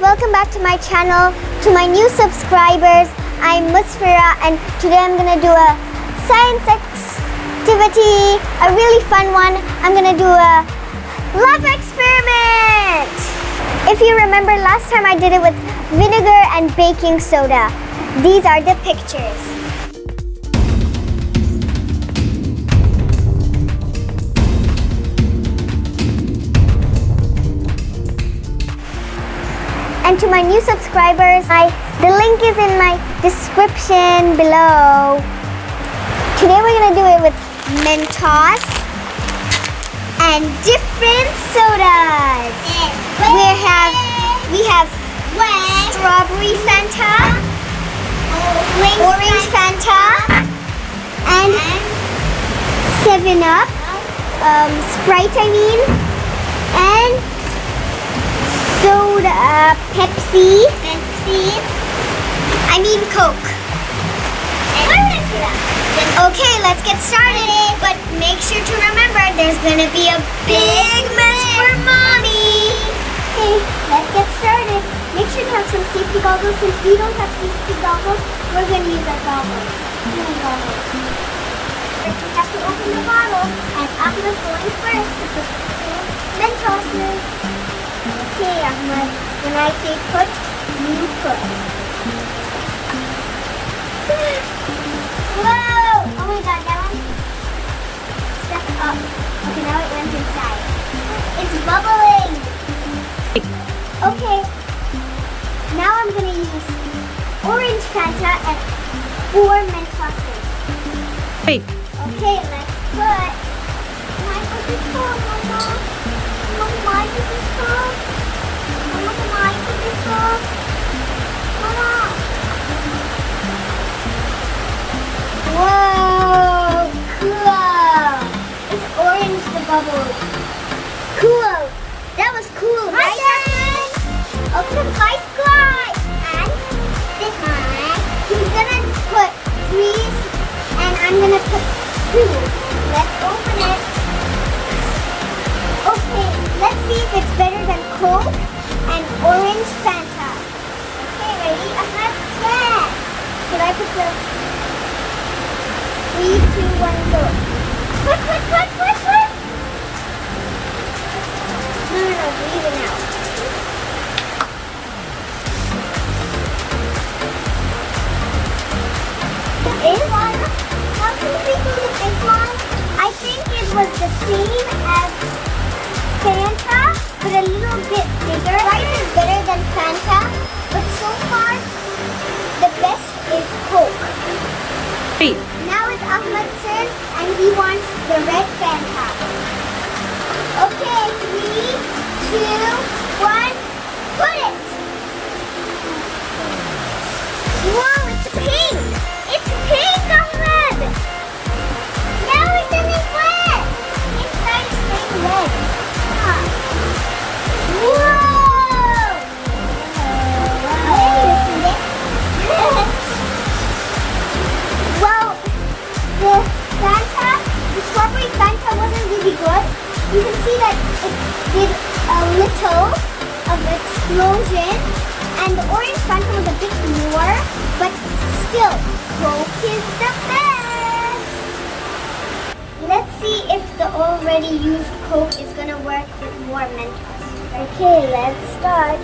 welcome back to my channel. To my new subscribers, I'm Musfira, and today I'm gonna do a science activity, a really fun one. I'm gonna do a love experiment. If you remember, last time I did it with vinegar and baking soda. These are the pictures. And to my new subscribers, the link is in my description below. Today we're gonna do it with Mentos and different sodas. We have strawberry Fanta, orange Fanta, and 7-Up, Sprite and soda, Pepsi, Coke. Why would I say that? Okay, let's get started. But make sure to remember, there's gonna be a big mess for Mommy. Okay, let's get started. Make sure to have some safety goggles. Since we don't have safety goggles, we're gonna use our goggles. First, we have to open the bottle, and Ahmed's going first to put the Mentoses. Okay, Ahmed, when I say put, you put. Whoa! Oh my god, that one stepped up. Okay, now it went inside. It's bubbling! Okay, now I'm gonna use orange Fanta and 4 Mentoses. Wait. Okay, let's put. Can I put this on, Mama? Can I put this on? Mama, can I put this on? Mama! Whoa! Cool! It's orange, the bubbles. Cool! That was cool, right? Okay, ice glide! And this one. He's gonna put 3, and I'm gonna put 2. Let's open it. Okay, let's see if it's better than Coke and orange Fanta. Okay, ready? Ahmed? Yes! Should I put the 3, 2, 1, go? Quick! No, breathe it out. How can we do the big one? I think it was the same as Fanta, but a little bit bigger. Sprite is better than Fanta, but so far, the best is Coke. Wait. Now it's Ahmed's turn, and he wants the red Fanta. Okay, 3, 2, 1, put it! Whoa, it's pink! It's pink, Ahmed! Now it's turning red! Inside is turning red. Whoa! Well, the strawberry Fanta wasn't really good. You can see that it did a little of explosion, and the orange Fanta was a bit more, but still, Coke is the best! Let's see if the already used Coke is gonna work with more Mentos. Okay, let's start.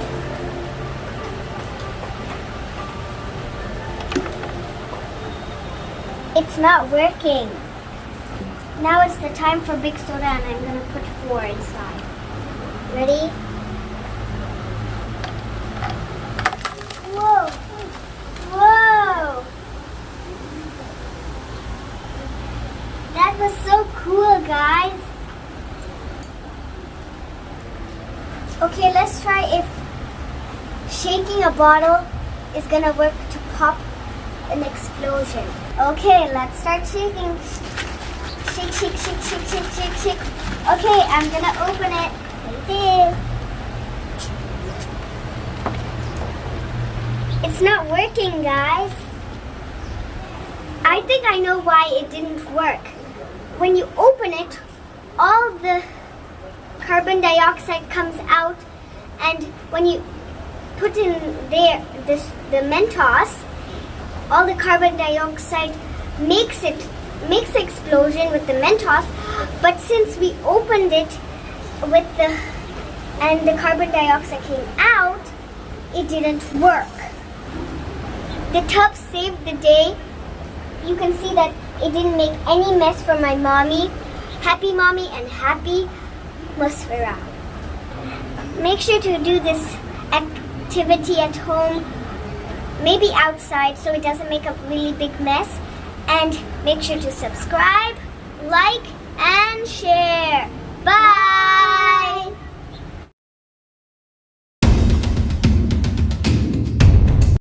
It's not working. Now it's the time for big soda, and I'm gonna put 4 inside. Ready? Whoa! Whoa! That was so cool, guys. Okay, let's try if shaking a bottle is gonna work to pop an explosion. Okay, let's start shaking. Shake. Okay, I'm gonna open it. Right there. It's not working, guys. I think I know why it didn't work. When you open it, all the carbon dioxide comes out, and when you put in there the Mentos, all the carbon dioxide makes the explosion with the Mentos, but since we opened it and the carbon dioxide came out, it didn't work. The tub saved the day. You can see that it didn't make any mess for my mommy. Happy mommy and happy Musfira. Make sure to do this activity at home, maybe outside, so it doesn't make a really big mess. And make sure to subscribe, like, and share. Bye!